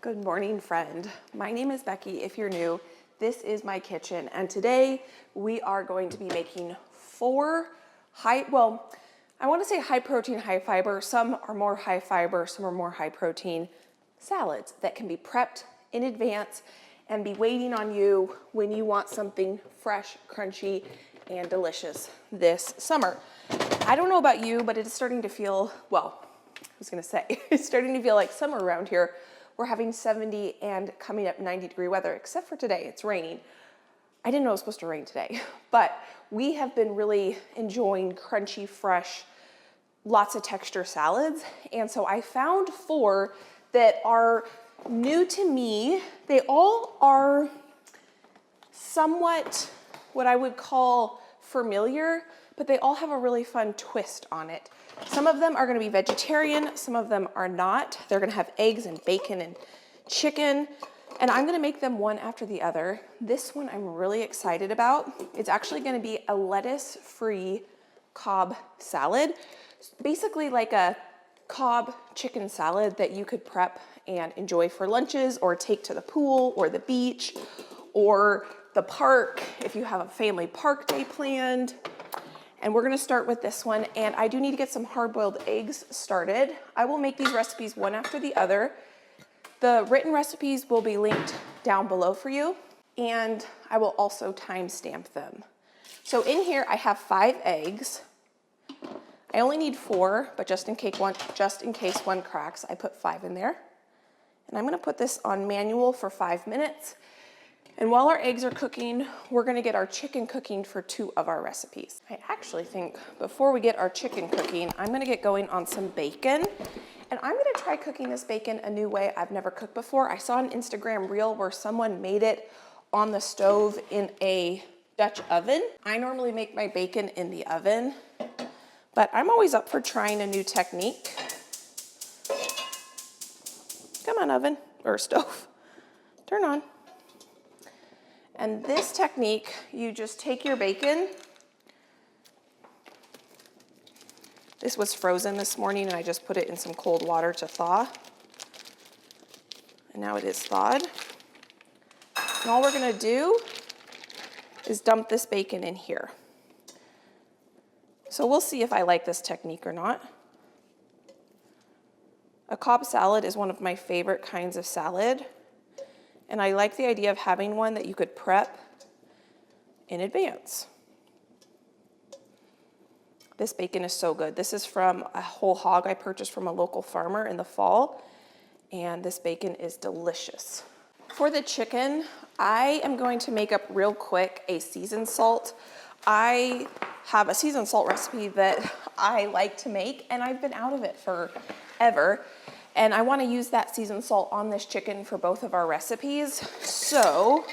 Good morning, friend. My name is Becky. If you're new, this is my kitchen, and today we are going to be making four I want to say high protein, high fiber. Some are more high fiber, some are more high protein salads that can be prepped in advance and be waiting on you when you want something fresh, crunchy, and delicious this summer. I don't know about you, but it's starting to feel, it's starting to feel like summer around here. We're having 70 and coming up 90-degree weather, except for today, it's raining. I didn't know it was supposed to rain today, but we have been really enjoying crunchy, fresh, lots of texture salads. And so I found four that are new to me. They all are somewhat what I would call familiar, but they all have a really fun twist on it. Some of them are gonna be vegetarian, some of them are not. They're gonna have eggs and bacon and chicken, and I'm gonna make them one after the other. This one I'm really excited about. It's actually gonna be a lettuce-free Cobb salad. Basically like a Cobb chicken salad that you could prep and enjoy for lunches or take to the pool or the beach or the park if you have a family park day planned. And we're gonna start with this one, and I do need to get some hard-boiled eggs started. I will make these recipes one after the other. The written recipes will be linked down below for you, and I will also timestamp them. So in here, I have 5 eggs. I only need 4, but just in case one cracks, I put 5 in there. And I'm gonna put this on manual for 5 minutes. And while our eggs are cooking, we're gonna get our chicken cooking for 2 of our recipes. I actually think before we get our chicken cooking, I'm gonna get going on some bacon. And I'm gonna try cooking this bacon a new way I've never cooked before. I saw an Instagram reel where someone made it on the stove in a Dutch oven. I normally make my bacon in the oven, but I'm always up for trying a new technique. Come on, oven, or stove, turn on. And this technique, you just take your bacon. This was frozen this morning and I just put it in some cold water to thaw. And now it is thawed. And all we're gonna do is dump this bacon in here. So we'll see if I like this technique or not. A Cobb salad is one of my favorite kinds of salad. And I like the idea of having one that you could prep in advance. This bacon is so good. This is from a whole hog I purchased from a local farmer in the fall, and this bacon is delicious. For the chicken, I am going to make up real quick a seasoned salt. I have a seasoned salt recipe that I like to make, and I've been out of it forever. And I want to use that seasoned salt on this chicken for both of our recipes. So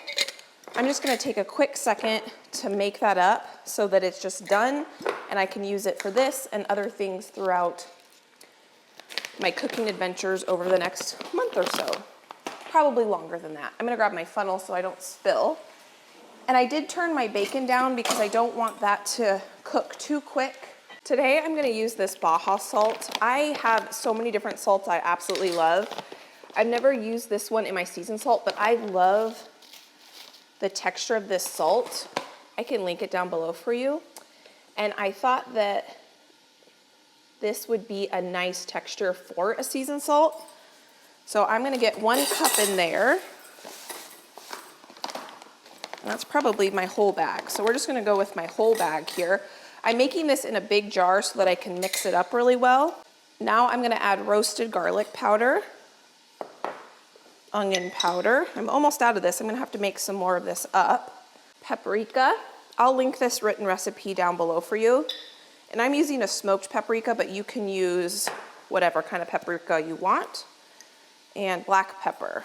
I'm just going to take a quick second to make that up so that it's just done and I can use it for this and other things throughout my cooking adventures over the next month or so. Probably longer than that. I'm going to grab my funnel so I don't spill. And I did turn my bacon down because I don't want that to cook too quick. Today I'm gonna use this Baja salt. I have so many different salts I absolutely love. I've never used this one in my seasoned salt, but I love the texture of this salt. I can link it down below for you. And I thought that this would be a nice texture for a seasoned salt. So I'm gonna get 1 cup in there. And that's probably my whole bag. So we're just gonna go with my whole bag here. I'm making this in a big jar so that I can mix it up really well. Now I'm gonna add roasted garlic powder, onion powder. I'm almost out of this. I'm gonna have to make some more of this up. Paprika. I'll link this written recipe down below for you. And I'm using a smoked paprika, but you can use whatever kind of paprika you want. And black pepper.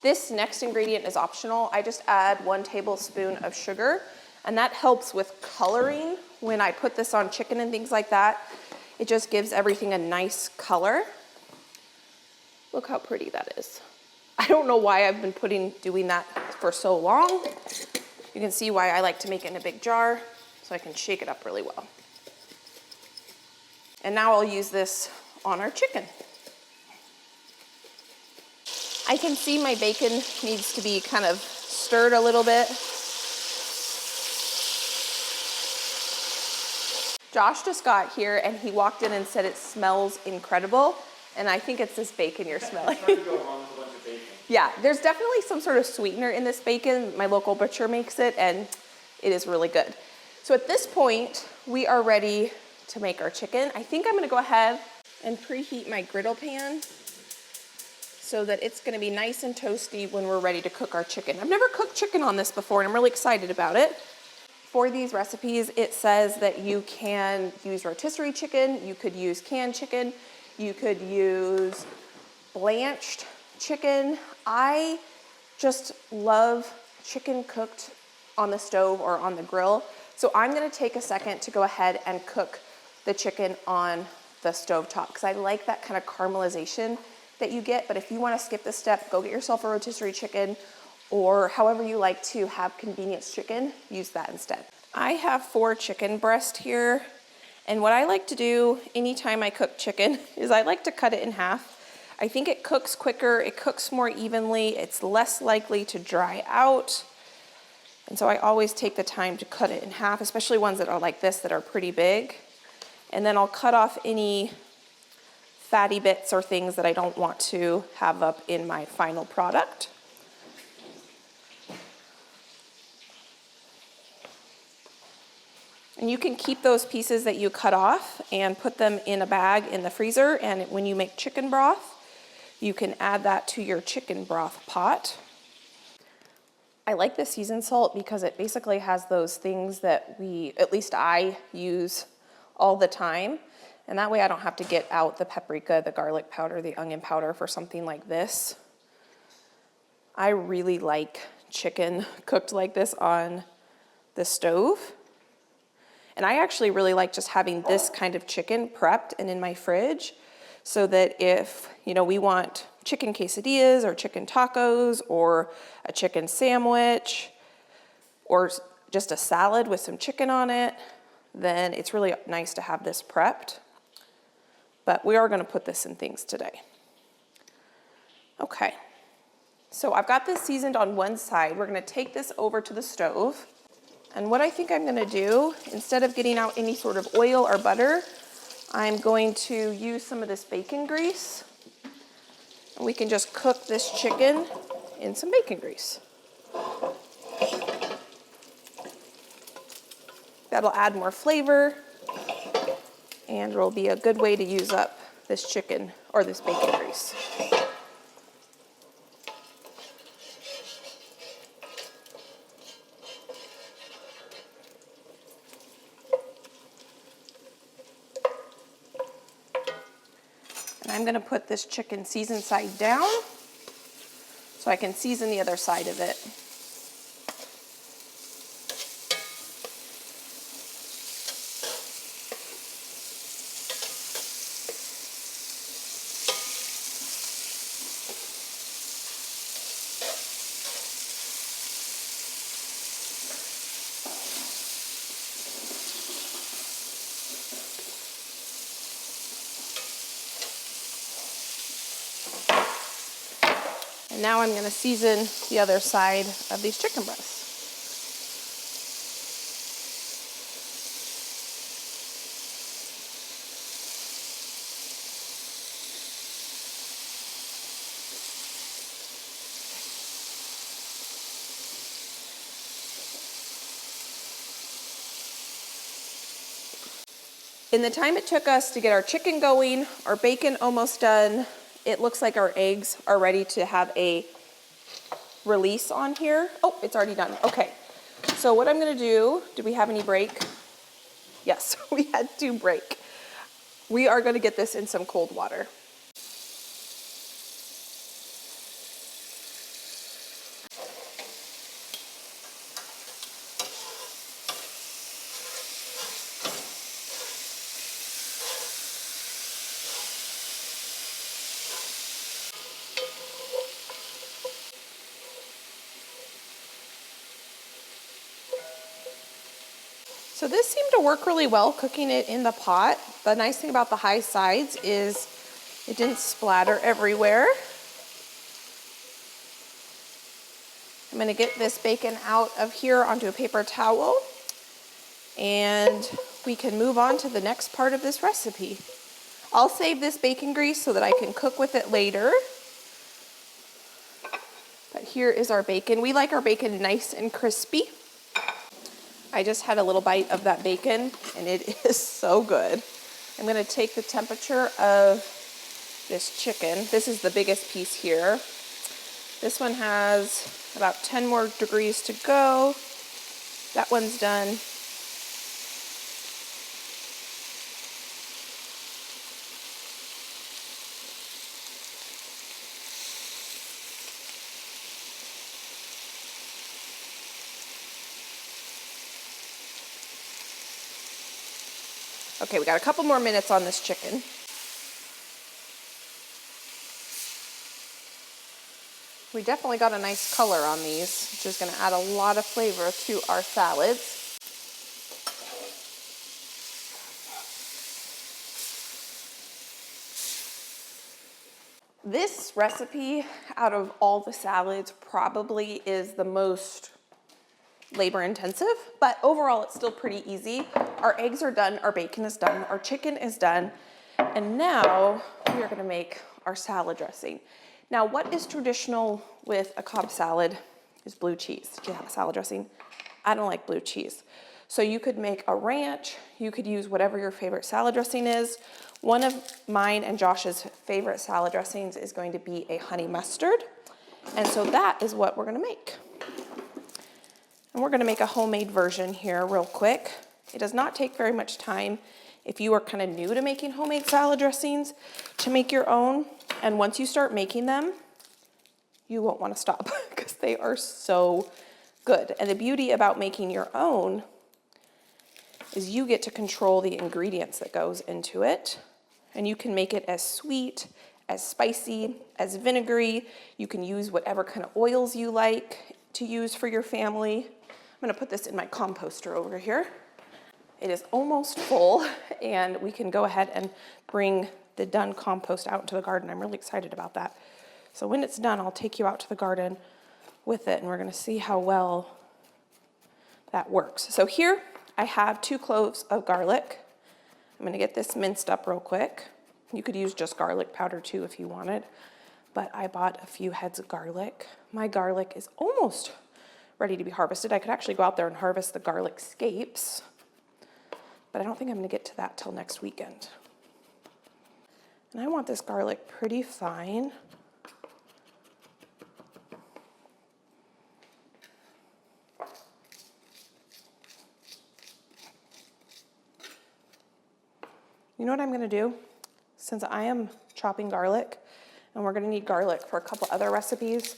This next ingredient is optional. I just add 1 tablespoon of sugar, and that helps with coloring. When I put this on chicken and things like that, it just gives everything a nice color. Look how pretty that is. I don't know why I've been doing that for so long. You can see why I like to make it in a big jar, so I can shake it up really well. And now I'll use this on our chicken. I can see my bacon needs to be kind of stirred a little bit. Josh just got here and he walked in and said it smells incredible. And I think it's this bacon you're smelling. Yeah, there's definitely some sort of sweetener in this bacon. My local butcher makes it and it is really good. So at this point, we are ready to make our chicken. I think I'm gonna go ahead and preheat my griddle pan so that it's gonna be nice and toasty when we're ready to cook our chicken. I've never cooked chicken on this before and I'm really excited about it. For these recipes, it says that you can use rotisserie chicken, you could use canned chicken, you could use blanched chicken. I just love chicken cooked on the stove or on the grill. So I'm gonna take a second to go ahead and cook the chicken on the stovetop because I like that kind of caramelization that you get. But if you want to skip this step, go get yourself a rotisserie chicken or however you like to have convenience chicken, use that instead. I have 4 chicken breasts here. And what I like to do anytime I cook chicken is I like to cut it in half. I think it cooks quicker, it cooks more evenly, it's less likely to dry out. And so I always take the time to cut it in half, especially ones that are like this that are pretty big. And then I'll cut off any fatty bits or things that I don't want to have up in my final product. And you can keep those pieces that you cut off and put them in a bag in the freezer. And when you make chicken broth, you can add that to your chicken broth pot. I like the seasoned salt because it basically has those things that at least I use all the time. And that way I don't have to get out the paprika, the garlic powder, the onion powder for something like this. I really like chicken cooked like this on the stove. And I actually really like just having this kind of chicken prepped and in my fridge so that if, we want chicken quesadillas or chicken tacos or a chicken sandwich or just a salad with some chicken on it, then it's really nice to have this prepped. But we are gonna put this in things today. Okay, so I've got this seasoned on one side. We're gonna take this over to the stove. And what I think I'm gonna do, instead of getting out any sort of oil or butter, I'm going to use some of this bacon grease. And we can just cook this chicken in some bacon grease. That'll add more flavor and it'll be a good way to use up this chicken or this bacon grease. And I'm gonna put this chicken seasoned side down so I can season the other side of it. And now I'm going to season the other side of these chicken breasts. In the time it took us to get our chicken going, our bacon almost done, it looks like our eggs are ready to have a release on here. Oh, it's already done. Okay. So what I'm gonna do, did we have any break? Yes, we had 2 break. We are gonna get this in some cold water. So this seemed to work really well cooking it in the pot. The nice thing about the high sides is it didn't splatter everywhere. I'm gonna get this bacon out of here onto a paper towel, and we can move on to the next part of this recipe. I'll save this bacon grease so that I can cook with it later. But here is our bacon. We like our bacon nice and crispy. I just had a little bite of that bacon and it is so good. I'm gonna take the temperature of this chicken. This is the biggest piece here. This one has about 10 more degrees to go. That one's done. Okay, we got a couple more minutes on this chicken. We definitely got a nice color on these, which is going to add a lot of flavor to our salads. This recipe, out of all the salads, probably is the most labor intensive, but overall it's still pretty easy. Our eggs are done, our bacon is done, our chicken is done, and now we are gonna make our salad dressing. Now, what is traditional with a Cobb salad is blue cheese. Do you have a salad dressing? I don't like blue cheese. So you could make a ranch, you could use whatever your favorite salad dressing is. One of mine and Josh's favorite salad dressings is going to be a honey mustard. And so that is what we're gonna make. And we're gonna make a homemade version here real quick. It does not take very much time if you are kind of new to making homemade salad dressings to make your own. And once you start making them, you won't wanna stop because they are so good. And the beauty about making your own is you get to control the ingredients that goes into it. And you can make it as sweet, as spicy, as vinegary. You can use whatever kind of oils you like to use for your family. I'm gonna put this in my composter over here. It is almost full, and we can go ahead and bring the done compost out into the garden. I'm really excited about that. So when it's done, I'll take you out to the garden with it, and we're gonna see how well that works. So here I have 2 cloves of garlic. I'm gonna get this minced up real quick. You could use just garlic powder too if you wanted, but I bought a few heads of garlic. My garlic is almost ready to be harvested. I could actually go out there and harvest the garlic scapes, but I don't think I'm gonna get to that till next weekend. And I want this garlic pretty fine. You know what I'm gonna do? Since I am chopping garlic, and we're gonna need garlic for a couple other recipes,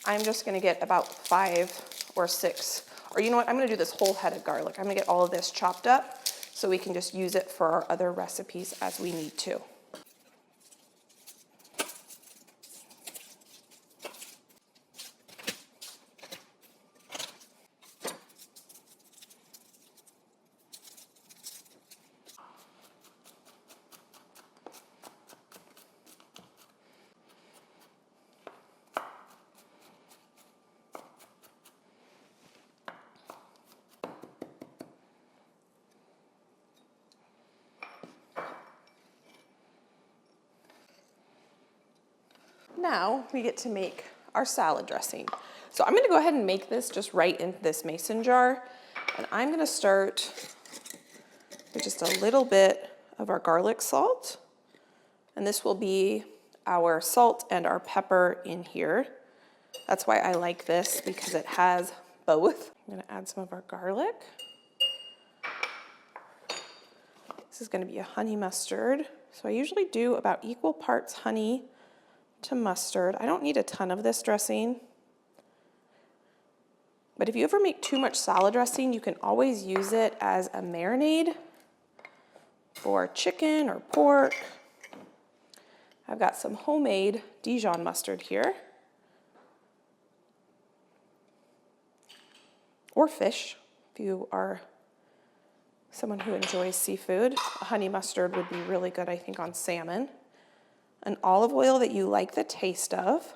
I'm just gonna get about 5 or 6, or you know what, I'm gonna do this whole head of garlic. I'm gonna get all of this chopped up so we can just use it for our other recipes as we need to. Now we get to make our salad dressing. So I'm gonna go ahead and make this just right in this mason jar. And I'm gonna start with just a little bit of our garlic salt. And this will be our salt and our pepper in here. That's why I like this, because it has both. I'm gonna add some of our garlic. This is gonna be a honey mustard. So I usually do about equal parts honey to mustard. I don't need a ton of this dressing, but if you ever make too much salad dressing, you can always use it as a marinade for chicken or pork. I've got some homemade Dijon mustard here, or fish if you are someone who enjoys seafood. A honey mustard would be really good, I think, on salmon. An olive oil that you like the taste of.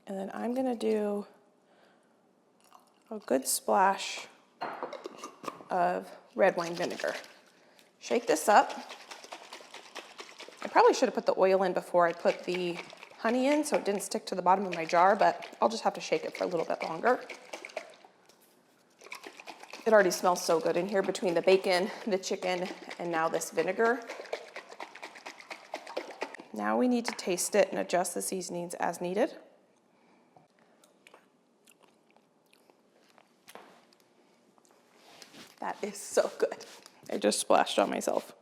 And then I'm gonna do a good splash of red wine vinegar. Shake this up. I probably should have put the oil in before I put the honey in so it didn't stick to the bottom of my jar, but I'll just have to shake it for a little bit longer. It already smells so good in here between the bacon, the chicken, and now this vinegar. Now we need to taste it and adjust the seasonings as needed. That is so good. I just splashed on myself.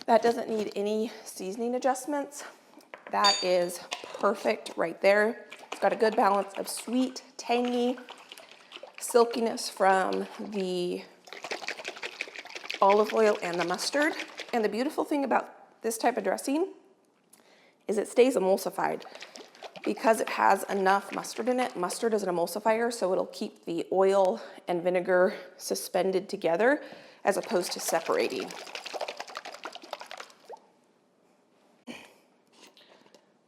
That doesn't need any seasoning adjustments. That is perfect right there. It's got a good balance of sweet, tangy, silkiness from the olive oil and the mustard. And the beautiful thing about this type of dressing is it stays emulsified. Because it has enough mustard in it, mustard is an emulsifier, so it'll keep the oil and vinegar suspended together as opposed to separating.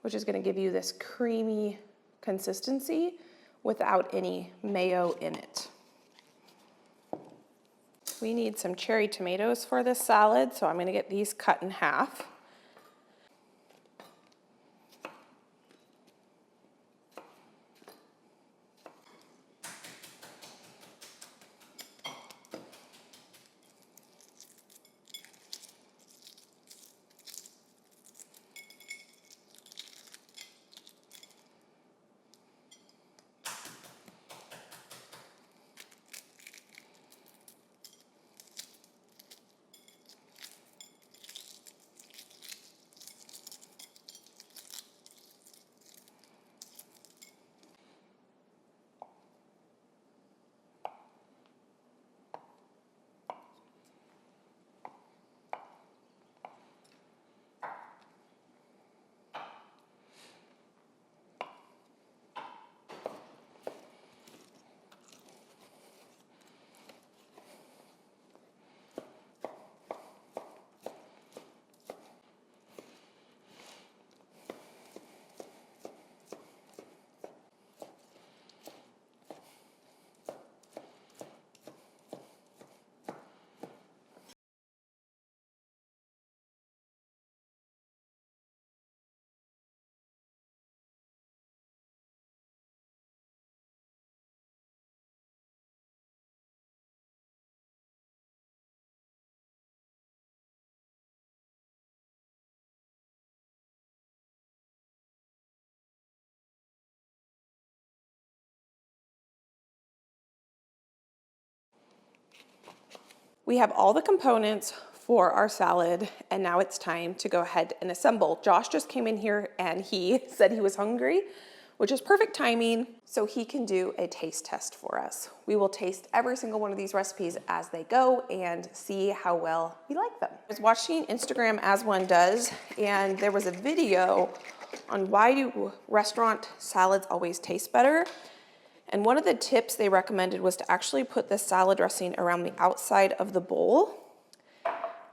Which is gonna give you this creamy consistency without any mayo in it. We need some cherry tomatoes for this salad, so I'm gonna get these cut in half. We have all the components for our salad, and now it's time to go ahead and assemble. Josh just came in here and he said he was hungry, which is perfect timing, so he can do a taste test for us. We will taste every single one of these recipes as they go and see how well we like them. I was watching Instagram as one does, and there was a video on why do restaurant salads always taste better. And one of the tips they recommended was to actually put the salad dressing around the outside of the bowl.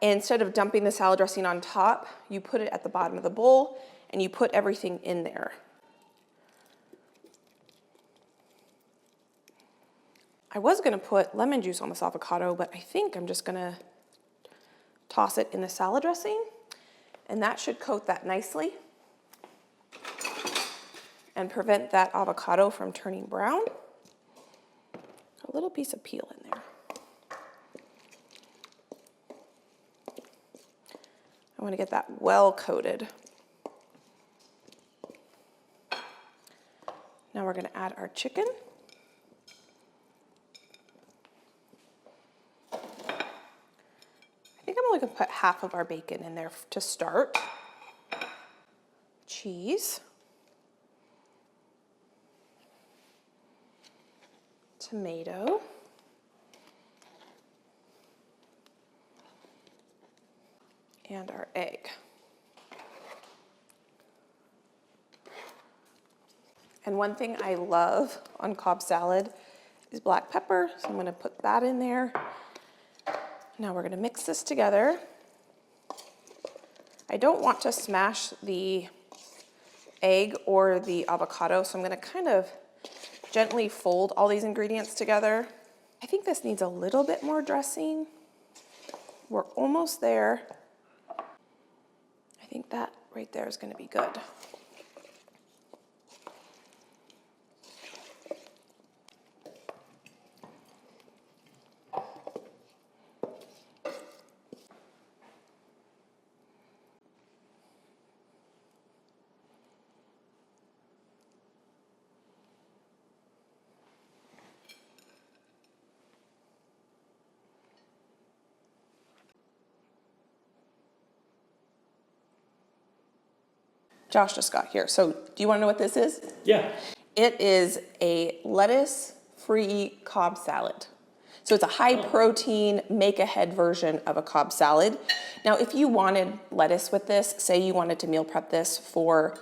Instead of dumping the salad dressing on top, you put it at the bottom of the bowl and you put everything in there. I was gonna put lemon juice on this avocado, but I think I'm just gonna toss it in the salad dressing, and that should coat that nicely and prevent that avocado from turning brown. A little piece of peel in there. I want to get that well coated. Now we're going to add our chicken. I think I'm only going to put half of our bacon in there to start. Cheese. Tomato. And our egg. And one thing I love on Cobb salad is black pepper, so I'm gonna put that in there. Now we're gonna mix this together. I don't want to smash the egg or the avocado, so I'm gonna kind of gently fold all these ingredients together. I think this needs a little bit more dressing. We're almost there. I think that right there is gonna be good. Josh just got here. So do you want to know what this is? Yeah. It is a lettuce-free Cobb salad. So it's a high protein, make ahead version of a Cobb salad. Now, if you wanted lettuce with this, say you wanted to meal prep this for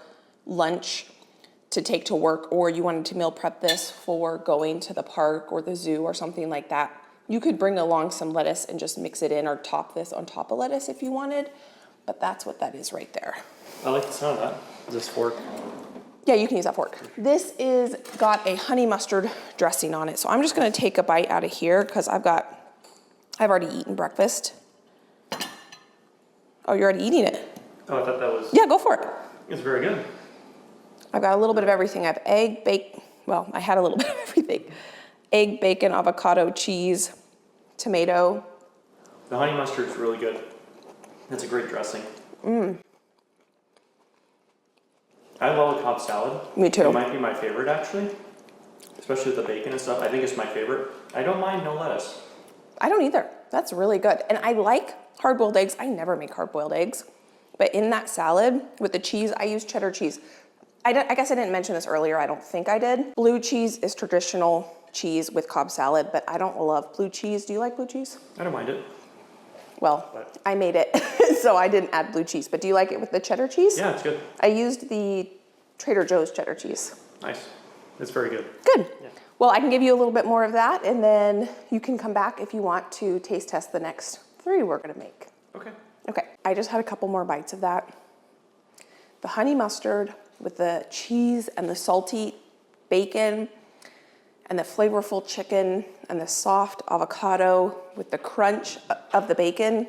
lunch to take to work, or you wanted to meal prep this for going to the park or the zoo or something like that, you could bring along some lettuce and just mix it in or top this on top of lettuce if you wanted. But that's what that is right there. I like the sound of that. This fork. Yeah, you can use that fork. This is got a honey mustard dressing on it. So I'm just gonna take a bite out of here because I've already eaten breakfast. Oh, you're already eating it? Oh, I thought that was... Yeah, go for it. It's very good. I've got a little bit of everything. I have egg, bacon, well, I had a little bit of everything. Egg, bacon, avocado, cheese, tomato. The honey mustard's really good. That's a great dressing. I love a Cobb salad. Me too. It might be my favorite, actually. Especially with the bacon and stuff. I think it's my favorite. I don't mind no lettuce. I don't either. That's really good. And I like hard-boiled eggs. I never make hard-boiled eggs. But in that salad with the cheese, I use cheddar cheese. I guess I didn't mention this earlier. I don't think I did. Blue cheese is traditional cheese with Cobb salad, but I don't love blue cheese. Do you like blue cheese? I don't mind it. Well, I made it, so I didn't add blue cheese. But do you like it with the cheddar cheese? Yeah, it's good. I used the Trader Joe's cheddar cheese. Nice. It's very good. Good. Yeah. Well, I can give you a little bit more of that, and then you can come back if you want to taste test the next 3 we're gonna make. Okay. Okay, I just had a couple more bites of that. The honey mustard with the cheese and the salty bacon and the flavorful chicken and the soft avocado with the crunch of the bacon,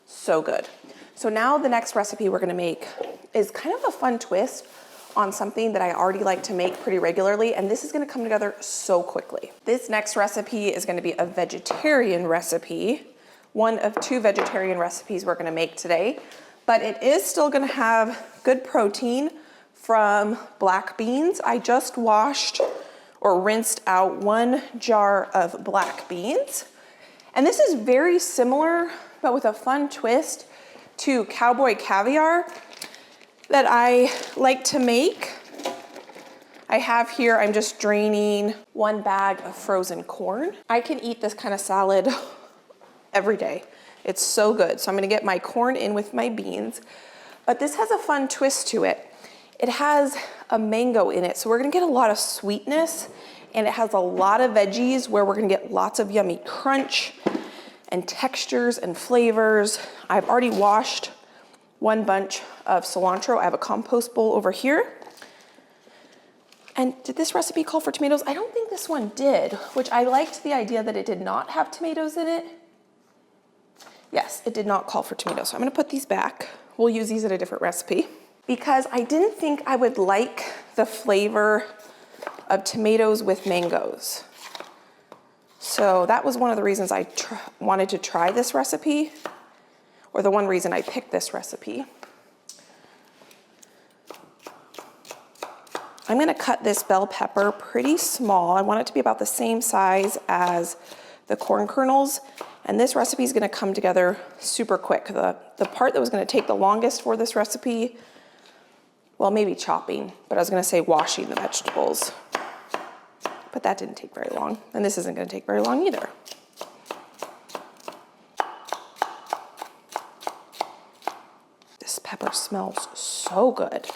so good. So now the next recipe we're gonna make is kind of a fun twist on something that I already like to make pretty regularly, and this is gonna come together so quickly. This next recipe is gonna be a vegetarian recipe, one of 2 vegetarian recipes we're gonna make today, but it is still gonna have good protein from black beans. I just washed or rinsed out 1 jar of black beans. And this is very similar, but with a fun twist to cowboy caviar that I like to make. I have here, I'm just draining 1 bag of frozen corn. I can eat this kind of salad every day. It's so good. So I'm gonna get my corn in with my beans, but this has a fun twist to it. It has a mango in it, so we're gonna get a lot of sweetness, and it has a lot of veggies where we're gonna get lots of yummy crunch and textures and flavors. I've already washed 1 bunch of cilantro. I have a compost bowl over here. And did this recipe call for tomatoes? I don't think this one did, which I liked the idea that it did not have tomatoes in it. Yes, it did not call for tomatoes. So I'm gonna put these back. We'll use these in a different recipe because I didn't think I would like the flavor of tomatoes with mangoes. So that was one of the reasons I wanted to try this recipe, or the one reason I picked this recipe. I'm gonna cut this bell pepper pretty small. I want it to be about the same size as the corn kernels, and this recipe is gonna come together super quick. The part that was gonna take the longest for this recipe, well, maybe chopping, but I was gonna say washing the vegetables. But that didn't take very long, and this isn't gonna take very long either. This pepper smells so good.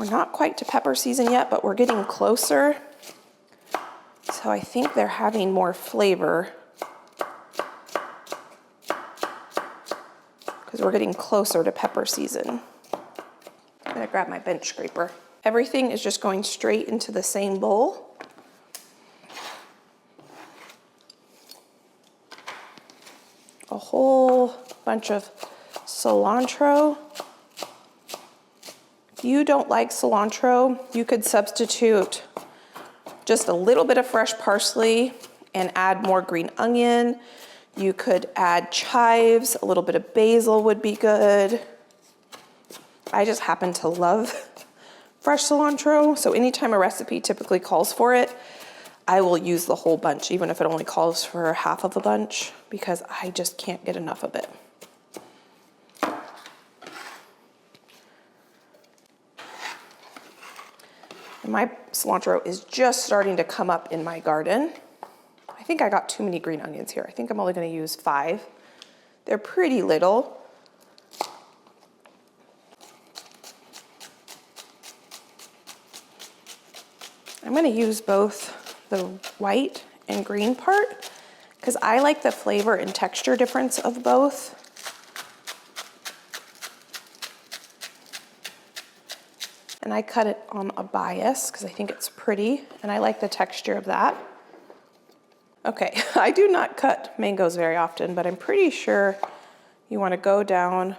We're not quite to pepper season yet, but we're getting closer. So I think they're having more flavor because we're getting closer to pepper season. I'm gonna grab my bench scraper. Everything is just going straight into the same bowl. A whole bunch of cilantro. If you don't like cilantro, you could substitute just a little bit of fresh parsley and add more green onion. You could add chives, a little bit of basil would be good. I just happen to love fresh cilantro, so anytime a recipe typically calls for it, I will use the whole bunch, even if it only calls for half of a bunch, because I just can't get enough of it. And my cilantro is just starting to come up in my garden. I think I got too many green onions here. I think I'm only gonna use 5. They're pretty little. I'm gonna use both the white and green part because I like the flavor and texture difference of both. And I cut it on a bias because I think it's pretty and I like the texture of that. Okay, I do not cut mangoes very often, but I'm pretty sure you want to go down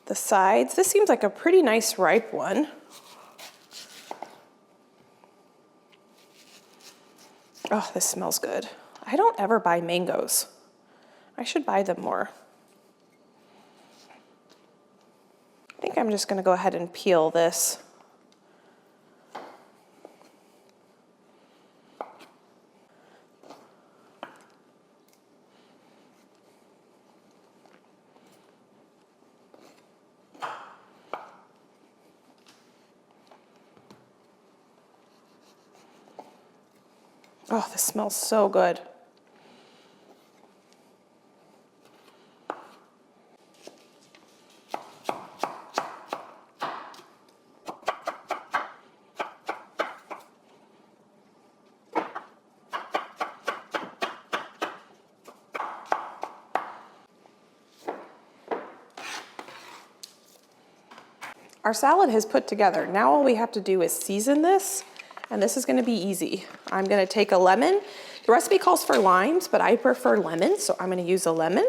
the sides. This seems like a pretty nice ripe one. Oh, this smells good. I don't ever buy mangoes. I should buy them more. I think I'm just gonna go ahead and peel this. Oh, this smells so good. Our salad has put together. Now all we have to do is season this, and this is gonna be easy. I'm gonna take a lemon. The recipe calls for limes, but I prefer lemon, so I'm gonna use a lemon.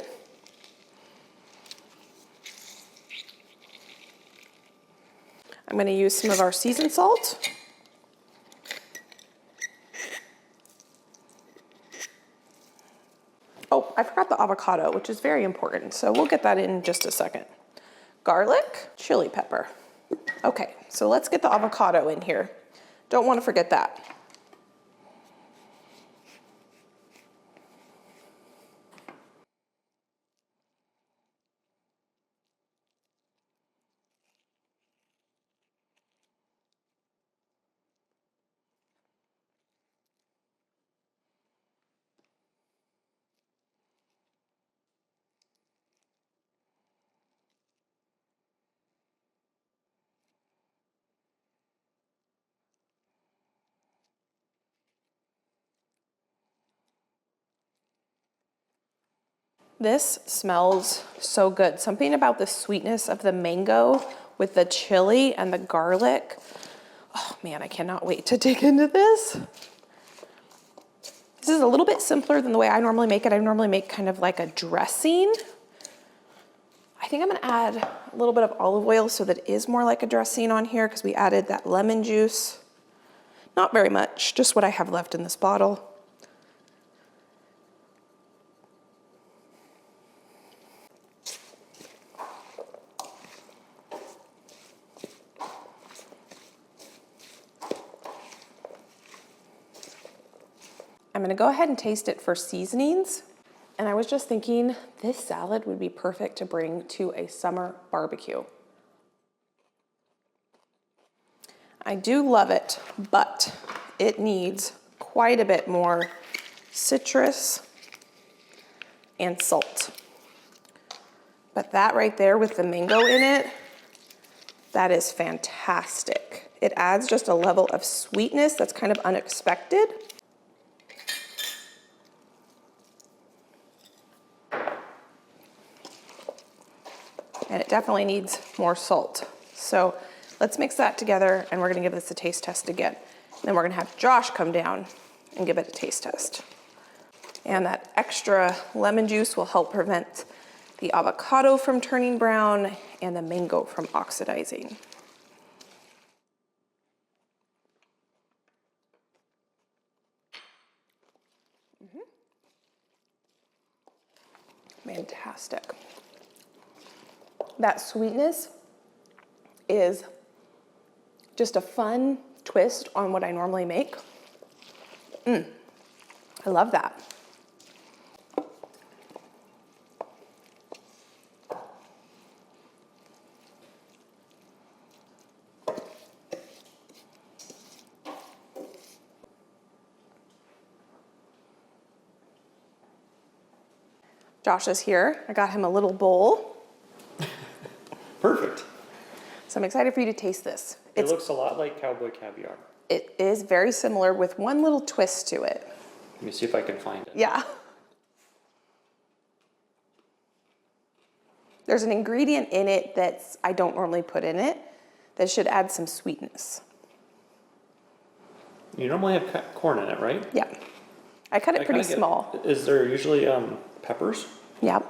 I'm gonna use some of our seasoned salt. Oh, I forgot the avocado, which is very important, so we'll get that in just a second. Garlic, chili pepper. Okay, so let's get the avocado in here. Don't want to forget that. This smells so good. Something about the sweetness of the mango with the chili and the garlic. Oh man, I cannot wait to dig into this. This is a little bit simpler than the way I normally make it. I normally make kind of like a dressing. I think I'm gonna add a little bit of olive oil so that it is more like a dressing on here because we added that lemon juice. Not very much, just what I have left in this bottle. I'm gonna go ahead and taste it for seasonings. And I was just thinking this salad would be perfect to bring to a summer barbecue. I do love it, but it needs quite a bit more citrus and salt. But that right there with the mango in it That is fantastic. It adds just a level of sweetness that's kind of unexpected. And it definitely needs more salt. So let's mix that together and we're gonna give this a taste test again. Then we're gonna have Josh come down and give it a taste test. And that extra lemon juice will help prevent the avocado from turning brown and the mango from oxidizing. Fantastic. That sweetness is just a fun twist on what I normally make. I love that. Josh is here. I got him a little bowl. Perfect. So I'm excited for you to taste this. It looks a lot like cowboy caviar. It is very similar with one little twist to it. Let me see if I can find it. Yeah. There's an ingredient in it that I don't normally put in it that should add some sweetness. You normally have corn in it, right? Yeah. I cut it pretty small. Is there usually peppers? Yep.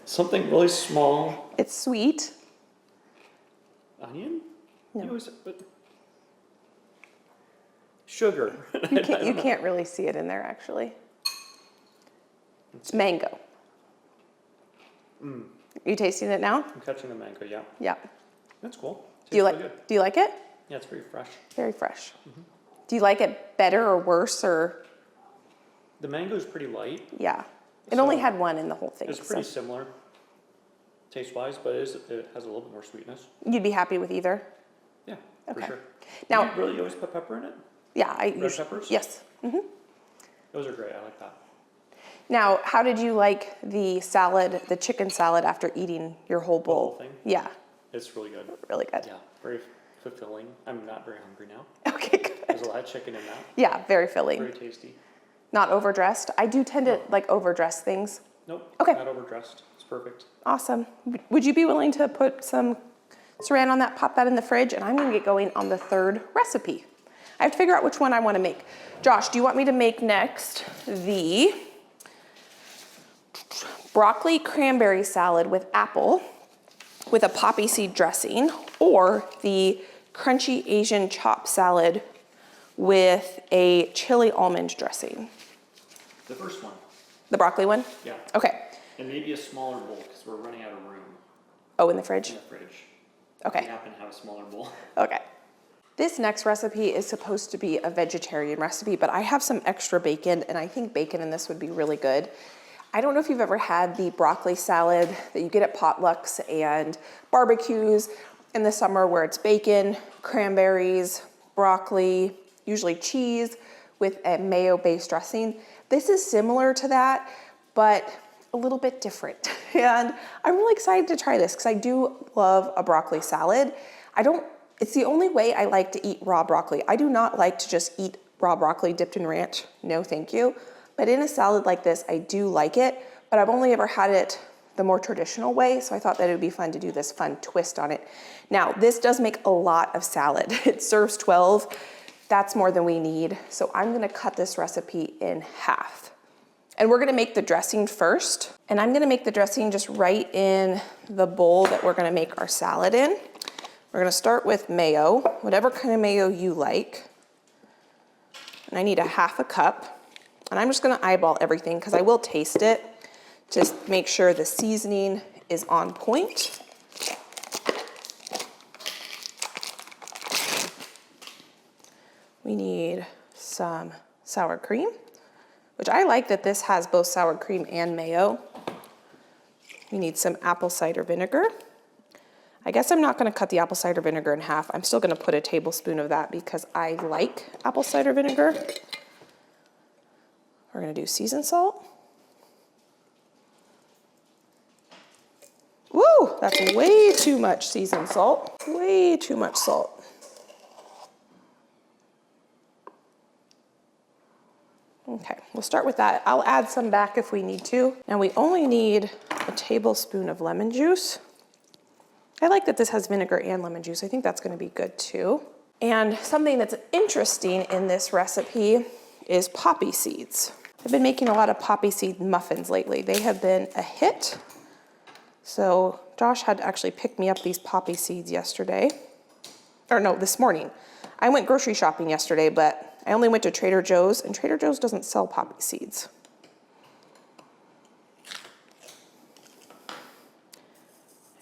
Something really small. It's sweet. Onion? No. But sugar. You can't really see it in there, actually. It's mango. You tasting it now? I'm catching the mango, yeah. Yeah. That's cool. Do you Tastes really good. do you like it? Yeah, it's very fresh. Very fresh. Do you like it better or worse or? The mango is pretty light. Yeah. It only had one in the whole thing. It's pretty similar taste-wise, but it has a little bit more sweetness. You'd be happy with either? Yeah, Okay. for sure. Now, You really always put pepper in it? yeah, Red peppers? Yes. Those are great. I like that. Now, how did you like the salad, the chicken salad, after eating your whole bowl? whole thing? Yeah, It's really good. really good. Yeah, very fulfilling. I'm not very hungry now. Okay, good. There's a lot of chicken in that. Yeah, very filling. Very tasty. Not overdressed. I do tend to like overdress things. Nope. Okay. Not overdressed. It's perfect. Awesome. Would you be willing to put some saran on that, pop that in the fridge, and I'm gonna get going on the third recipe. I have to figure out which one I wanna make. Josh, do you want me to make next the broccoli cranberry salad with apple with a poppy seed dressing, or the crunchy Asian chop salad with a chili almond dressing? The first one. The broccoli one? Yeah. Okay. And maybe a smaller bowl because we're running out of room Oh, in the fridge? in the fridge. Okay. We happen to have a smaller bowl. Okay. This next recipe is supposed to be a vegetarian recipe, but I have some extra bacon, and I think bacon in this would be really good. I don't know if you've ever had the broccoli salad that you get at potlucks and barbecues in the summer, where it's bacon, cranberries, broccoli, usually cheese with a mayo-based dressing. This is similar to that, but a little bit different. And I'm really excited to try this because I do love a broccoli salad. It's the only way I like to eat raw broccoli. I do not like to just eat raw broccoli dipped in ranch. No, thank you. But in a salad like this, I do like it, but I've only ever had it the more traditional way, so I thought that it would be fun to do this fun twist on it. Now, this does make a lot of salad. It serves 12. That's more than we need. So I'm gonna cut this recipe in half. And we're gonna make the dressing first. And I'm gonna make the dressing just right in the bowl that we're gonna make our salad in. We're gonna start with mayo, whatever kind of mayo you like. And I need a half a cup. And I'm just gonna eyeball everything because I will taste it. Just make sure the seasoning is on point. We need some sour cream, which I like that this has both sour cream and mayo. We need some apple cider vinegar. I guess I'm not gonna cut the apple cider vinegar in half. I'm still gonna put a tablespoon of that because I like apple cider vinegar. We're gonna do seasoned salt. Woo, that's way too much seasoned salt. Way too much salt. Okay, we'll start with that. I'll add some back if we need to. Now we only need a tablespoon of lemon juice. I like that this has vinegar and lemon juice. I think that's gonna be good too. And something that's interesting in this recipe is poppy seeds. I've been making a lot of poppy seed muffins lately. They have been a hit. So Josh had to actually pick me up these poppy seeds yesterday. Or no, this morning. I went grocery shopping yesterday, but I only went to Trader Joe's, and Trader Joe's doesn't sell poppy seeds.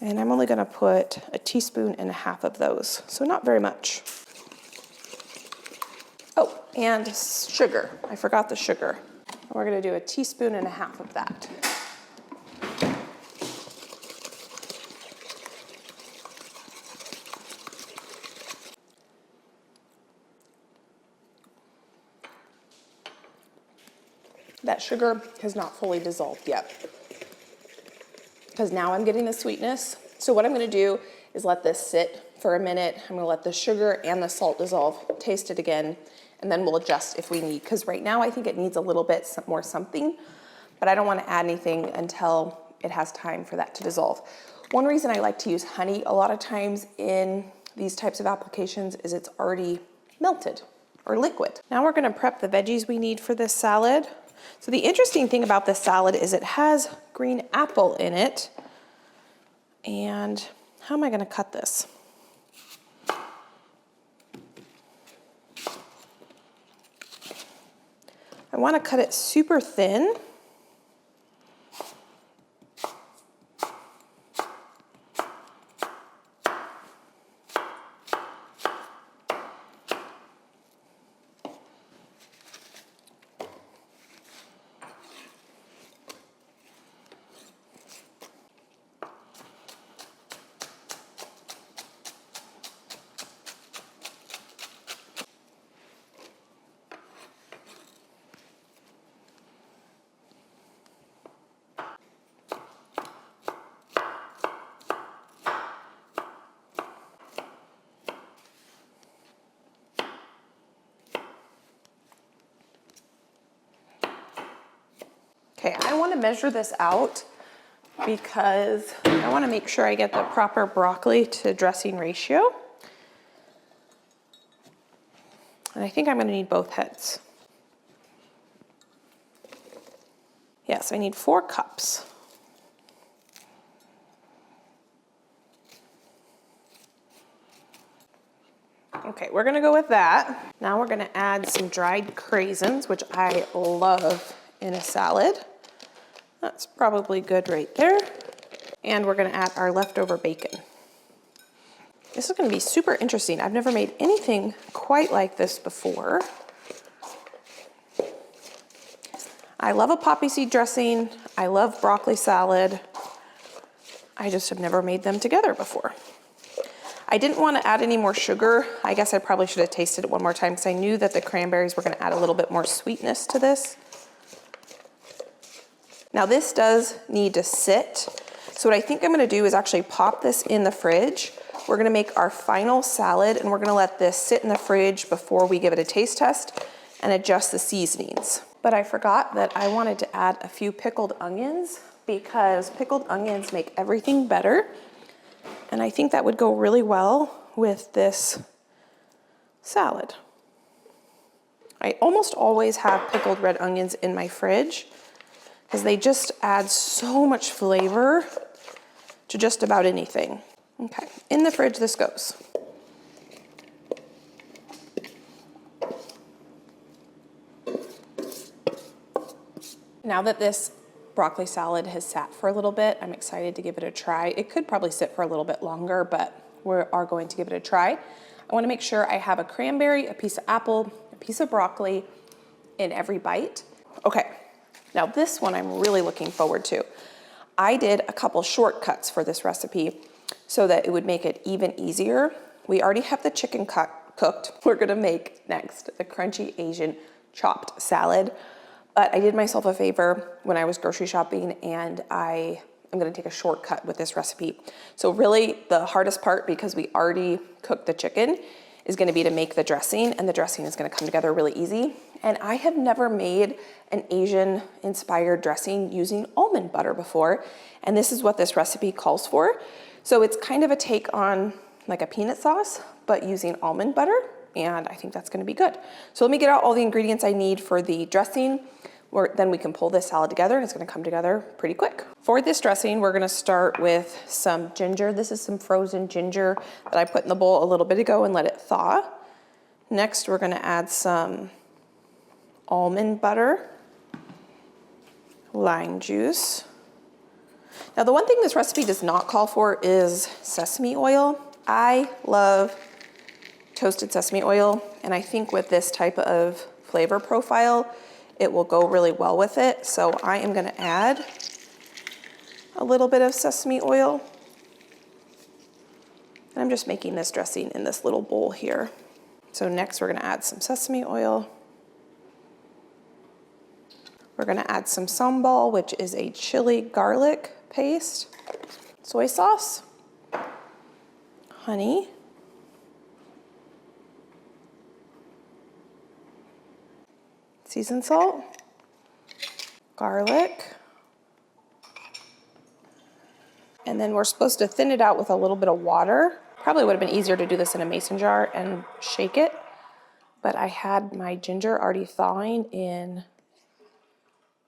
And I'm only gonna put 1.5 teaspoons of those, so not very much. Oh, and sugar. I forgot the sugar. We're gonna do 1.5 teaspoons of that. That sugar has not fully dissolved yet, because now I'm getting the sweetness. So what I'm gonna do is let this sit for a minute. I'm gonna let the sugar and the salt dissolve, taste it again, and then we'll adjust if we need, because right now I think it needs a little bit more something, but I don't wanna add anything until it has time for that to dissolve. One reason I like to use honey a lot of times in these types of applications is it's already melted or liquid. Now we're gonna prep the veggies we need for this salad. So the interesting thing about this salad is it has green apple in it. And how am I gonna cut this? I wanna cut it super thin. Okay, I want to measure this out because I want to make sure I get the proper broccoli to dressing ratio. And I think I'm going to need both heads. Yes, I need 4 cups. Okay, we're gonna go with that. Now we're gonna add some dried craisins, which I love in a salad. That's probably good right there. And we're gonna add our leftover bacon. This is gonna be super interesting. I've never made anything quite like this before. I love a poppy seed dressing. I love broccoli salad. I just have never made them together before. I didn't want to add any more sugar. I guess I probably should have tasted it one more time because I knew that the cranberries were going to add a little bit more sweetness to this. Now this does need to sit. So what I think I'm going to do is actually pop this in the fridge. We're going to make our final salad and we're going to let this sit in the fridge before we give it a taste test and adjust the seasonings. But I forgot that I wanted to add a few pickled onions because pickled onions make everything better. And I think that would go really well with this salad. I almost always have pickled red onions in my fridge because they just add so much flavor to just about anything. Okay, in the fridge this goes. Now that this broccoli salad has sat for a little bit, I'm excited to give it a try. It could probably sit for a little bit longer, but we are going to give it a try. I want to make sure I have a cranberry, a piece of apple, a piece of broccoli in every bite. Okay, now this one I'm really looking forward to. I did a couple shortcuts for this recipe so that it would make it even easier. We already have the chicken cooked. We're gonna make next the crunchy Asian chopped salad. But I did myself a favor when I was grocery shopping and I I'm gonna take a shortcut with this recipe. So really the hardest part, because we already cooked the chicken, is gonna be to make the dressing, and the dressing is gonna come together really easy. And I have never made an Asian inspired dressing using almond butter before, and this is what this recipe calls for. So it's kind of a take on like a peanut sauce, but using almond butter, and I think that's gonna be good. So let me get out all the ingredients I need for the dressing. Then we can pull this salad together and it's gonna come together pretty quick. For this dressing, we're gonna start with some ginger. This is some frozen ginger that I put in the bowl a little bit ago and let it thaw. Next, we're gonna add some almond butter, lime juice. Now, the one thing this recipe does not call for is sesame oil. I love toasted sesame oil, and I think with this type of flavor profile, it will go really well with it. So I am gonna add a little bit of sesame oil. And I'm just making this dressing in this little bowl here. So next we're gonna add some sesame oil. We're gonna add some sambal, which is a chili garlic paste, soy sauce, honey, seasoned salt, garlic, and then we're supposed to thin it out with a little bit of water. Probably would have been easier to do this in a mason jar and shake it, but I had my ginger already thawing in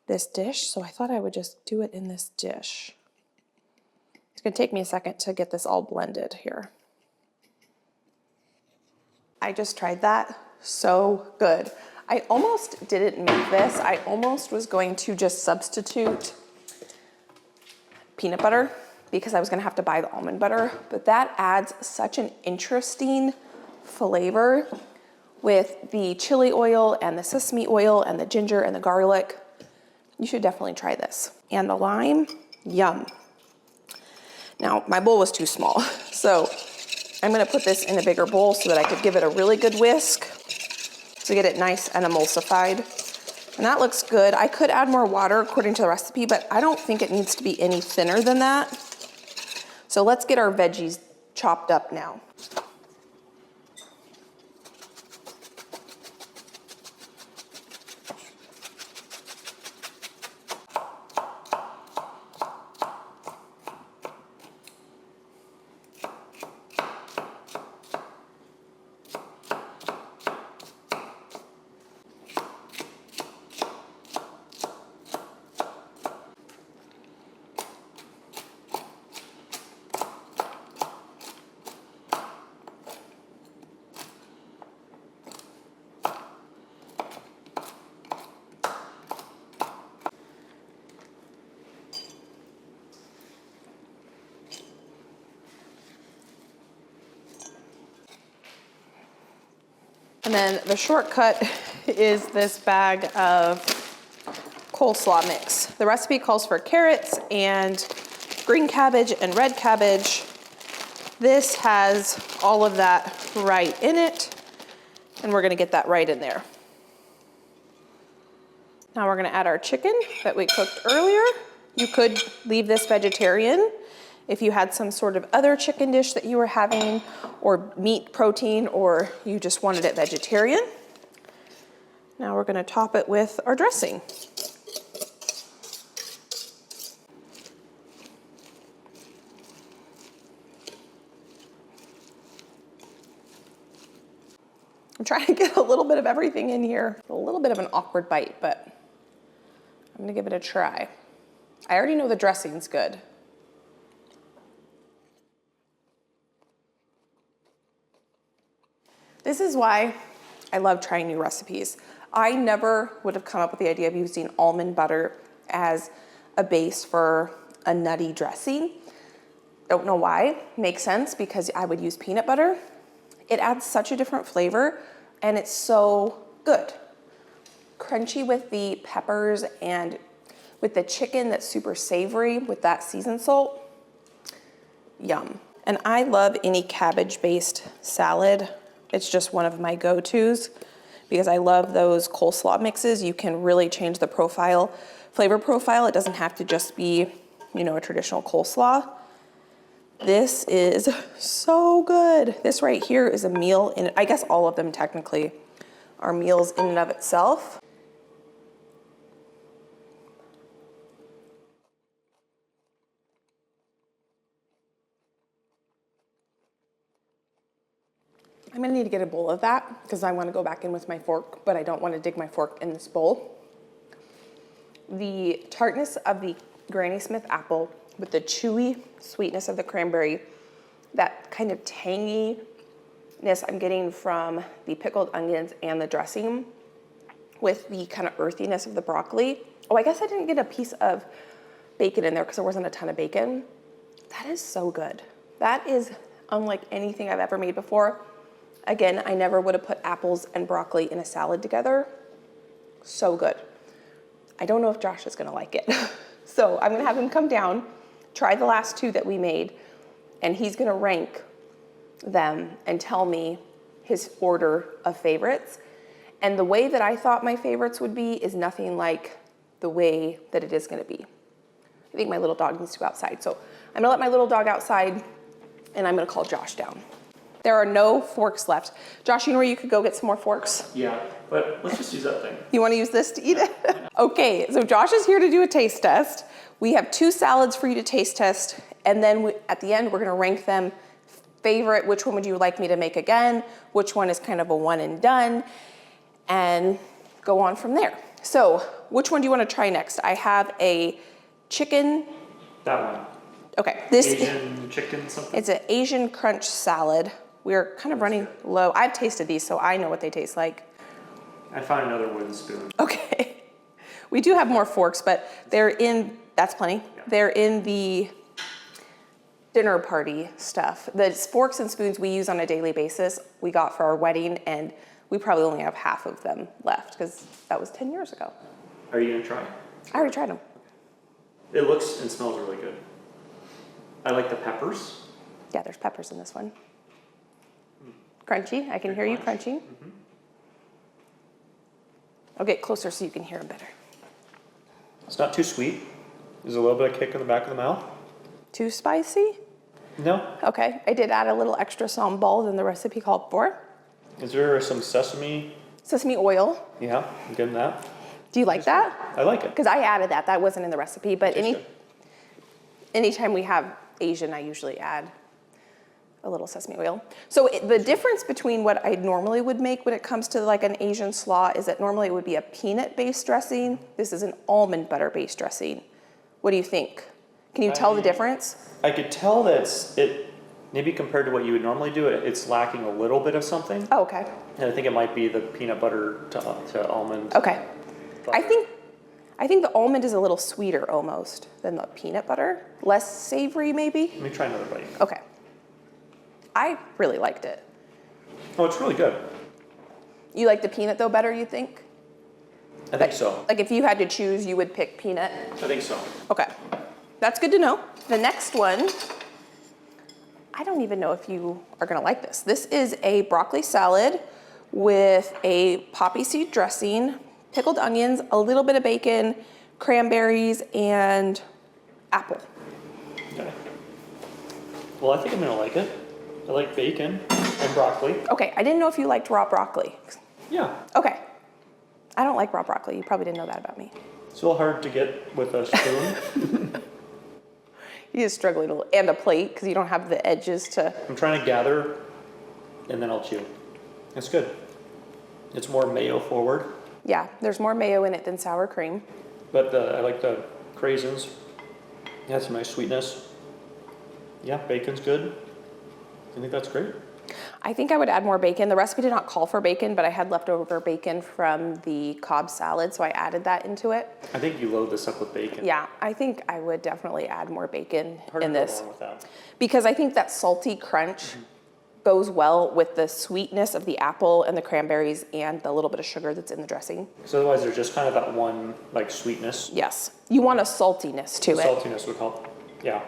this dish, so I thought I would just do it in this dish. It's gonna take me a second to get this all blended here. I just tried that, so good. I almost didn't make this. I almost was going to just substitute peanut butter because I was gonna have to buy the almond butter, but that adds such an interesting flavor with the chili oil and the sesame oil and the ginger and the garlic. You should definitely try this. And the lime, yum. Now, my bowl was too small, so I'm gonna put this in a bigger bowl so that I could give it a really good whisk to get it nice and emulsified. And that looks good. I could add more water according to the recipe, but I don't think it needs to be any thinner than that. So let's get our veggies chopped up now. And then the shortcut is this bag of coleslaw mix. The recipe calls for carrots and green cabbage and red cabbage. This has all of that right in it, and we're gonna get that right in there. Now we're gonna add our chicken that we cooked earlier. You could leave this vegetarian if you had some sort of other chicken dish that you were having, or meat protein, or you just wanted it vegetarian. Now we're gonna top it with our dressing. I'm trying to get a little bit of everything in here. A little bit of an awkward bite, but I'm gonna give it a try. I already know the dressing's good. This is why I love trying new recipes. I never would have come up with the idea of using almond butter as a base for a nutty dressing. Don't know why. Makes sense because I would use peanut butter. It adds such a different flavor and it's so good. Crunchy with the peppers and with the chicken that's super savory with that seasoned salt. Yum. And I love any cabbage-based salad. It's just one of my go-tos because I love those coleslaw mixes. You can really change the flavor profile. It doesn't have to just be you know, a traditional coleslaw. This is so good. This right here is a meal in, I guess all of them technically are meals in and of itself. I'm gonna need to get a bowl of that because I wanna go back in with my fork, but I don't wanna dig my fork in this bowl. The tartness of the Granny Smith apple with the chewy sweetness of the cranberry, that kind of tanginess I'm getting from the pickled onions and the dressing with the kind of earthiness of the broccoli. Oh, I guess I didn't get a piece of bacon in there because there wasn't a ton of bacon. That is so good. That is unlike anything I've ever made before. Again, I never would have put apples and broccoli in a salad together. So good. I don't know if Josh is gonna like it. So I'm gonna have him come down, try the last two that we made, and he's gonna rank them and tell me his order of favorites. And the way that I thought my favorites would be is nothing like the way that it is gonna be. I think my little dog needs to go outside. So I'm gonna let my little dog outside and I'm gonna call Josh down. There are no forks left. Josh, you know where you could go get some more forks? Yeah, but let's just use that thing. You wanna use this to eat it? Okay, so Josh is here to do a taste test. We have 2 salads for you to taste test, and then at the end, we're gonna rank them favorite, which one would you like me to make again, which one is kind of a one and done, and go on from there. So, which one do you wanna try next? I have a chicken. That one. Okay, this Asian chicken something? it's an Asian crunch salad. We're kind of running low. I've tasted these, so I know what they taste like. I found another wooden spoon. Okay. We do have more forks, but they're in, that's plenty. Yeah. They're in the dinner party stuff. The forks and spoons we use on a daily basis, we got for our wedding, and we probably only have half of them left because that was 10 years ago. Are you gonna try? I already tried them. It looks and smells really good. I like the peppers. Yeah, there's peppers in this one. Crunchy, I can hear you crunching. Mm-hmm. I'll get closer so you can hear them better. It's not too sweet. There's a little bit of kick in the back of the mouth. Too spicy? No. Okay, I did add a little extra sambal than the recipe called for. Is there some sesame? Sesame oil. Yeah, I'm getting that. Do you like that? I like it. Because I added that. That wasn't in the recipe, but Tastes good. anytime we have Asian, I usually add a little sesame oil. So the difference between what I normally would make when it comes to like an Asian slaw is that normally it would be a peanut-based dressing. This is an almond butter-based dressing. What do you think? Can you tell the difference? I could tell that it maybe compared to what you would normally do, it's lacking a little bit of something. Oh, okay. And I think it might be the peanut butter to almond. Okay. Butter. I think the almond is a little sweeter almost than the peanut butter. Less savory maybe. Let me try another bite. Okay. I really liked it. Oh, it's really good. You like the peanut though better, you think? I think so. Like if you had to choose, you would pick peanut? I think so. Okay, that's good to know. The next one, I don't even know if you are gonna like this. This is a broccoli salad with a poppy seed dressing, pickled onions, a little bit of bacon, cranberries, and apple. Okay. Well, I think I'm gonna like it. I like bacon and broccoli. Okay, I didn't know if you liked raw broccoli. Yeah. Okay, I don't like raw broccoli. You probably didn't know that about me. It's a little hard to get with a spoon. He is struggling a little, and a plate because you don't have the edges to. I'm trying to gather, and then I'll chew. It's good. It's more mayo forward. Yeah, there's more mayo in it than sour cream. But I like the craisins. It has some nice sweetness. Yeah, bacon's good. I think that's great. I think I would add more bacon. The recipe did not call for bacon, but I had leftover bacon from the Cobb salad, so I added that into it. I think you load this up with bacon. Yeah, I think I would definitely add more bacon Hard in to go this. wrong with that. Because I think that salty crunch goes well with the sweetness of the apple and the cranberries and the little bit of sugar that's in the dressing. Because otherwise there's just kind of that one like sweetness. Yes, you want a saltiness to it. Saltiness would help. Yeah.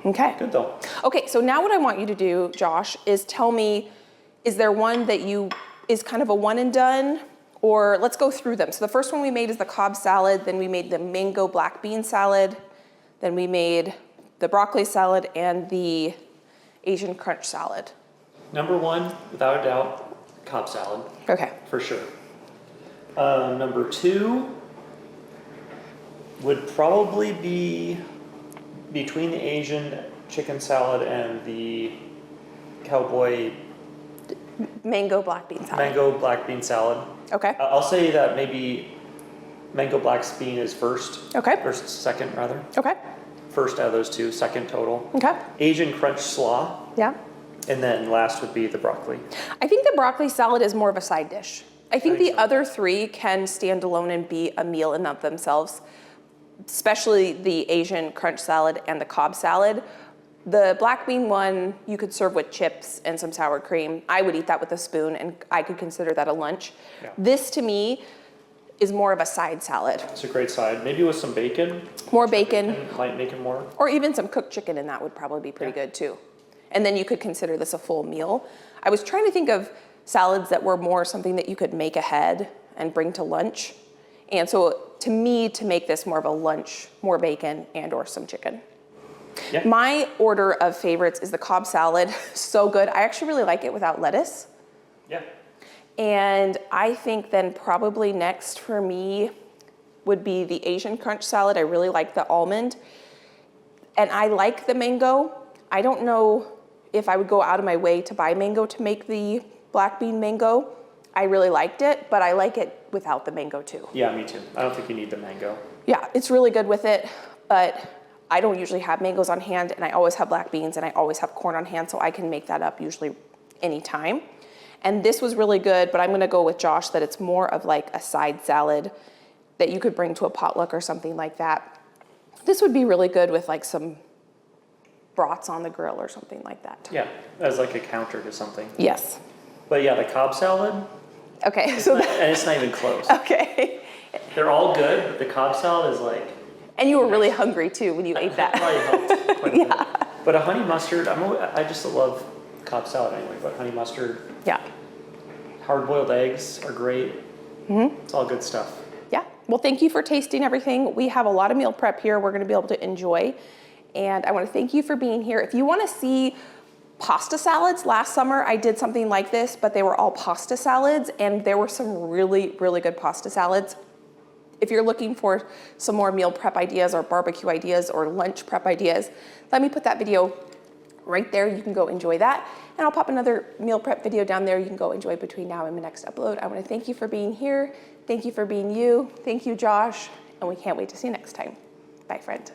Okay. Good though. Okay, so now what I want you to do, Josh, is tell me, is there one that is kind of a one and done? Or let's go through them. So the first one we made is the Cobb salad, then we made the mango black bean salad, Then we made the broccoli salad and the Asian crunch salad. Number one, without a doubt, Cobb salad, Okay. for sure. Number two would probably be between the Asian chicken salad and the cowboy Mango black bean salad. mango black bean salad. Okay. I'll say that maybe mango black bean is first. Okay. Or second, rather. Okay. First out of those two, second total. Okay. Asian crunch slaw, Yeah. and then last would be the broccoli. I think the broccoli salad is more of a side dish. I think think the so. other three can stand alone and be a meal in of themselves, especially the Asian crunch salad and the Cobb salad. The black bean one, you could serve with chips and some sour cream. I would eat that with a spoon, and I could consider that a lunch. Yeah. This, to me, is more of a side salad. It's a great side. Maybe with some bacon. More bacon, And might make it more. or even some cooked chicken in that would probably be pretty good too. And then you could consider this a full meal. I was trying to think of salads that were more something that you could make ahead and bring to lunch. And so to me, to make this more of a lunch, more bacon and or some chicken. Yeah. My order of favorites is the Cobb salad. So good. I actually really like it without lettuce. Yeah. And I think then probably next for me would be the Asian crunch salad. I really like the almond. And I like the mango. I don't know if I would go out of my way to buy mango to make the black bean mango. I really liked it, but I like it without the mango too. Yeah, me too. I don't think you need the mango. Yeah, it's really good with it, but I don't usually have mangoes on hand, and I always have black beans, and I always have corn on hand, so I can make that up usually anytime. And this was really good, but I'm gonna go with Josh that it's more of like a side salad that you could bring to a potluck or something like that. This would be really good with like some brats on the grill or something like that. Yeah, as like a counter to something. Yes. But yeah, the Cobb salad, Okay, so and it's not even close. okay. They're all good, but the Cobb salad is like, And you were really hungry too when you ate that. probably helped quite a bit. But a honey mustard, I just love Cobb salad anyway, but honey mustard, Yeah. hard-boiled eggs are great. Mm-hmm. It's all good stuff. Yeah. Well, thank you for tasting everything. We have a lot of meal prep here we're going to be able to enjoy. And I want to thank you for being here. If you want to see pasta salads, last summer I did something like this, but they were all pasta salads, and there were some really, really good pasta salads. If you're looking for some more meal prep ideas or barbecue ideas or lunch prep ideas, let me put that video right there. You can go enjoy that. And I'll pop another meal prep video down there you can go enjoy between now and the next upload. I want to thank you for being here. Thank you for being you. Thank you, Josh. And we can't wait to see you next time. Bye, friend.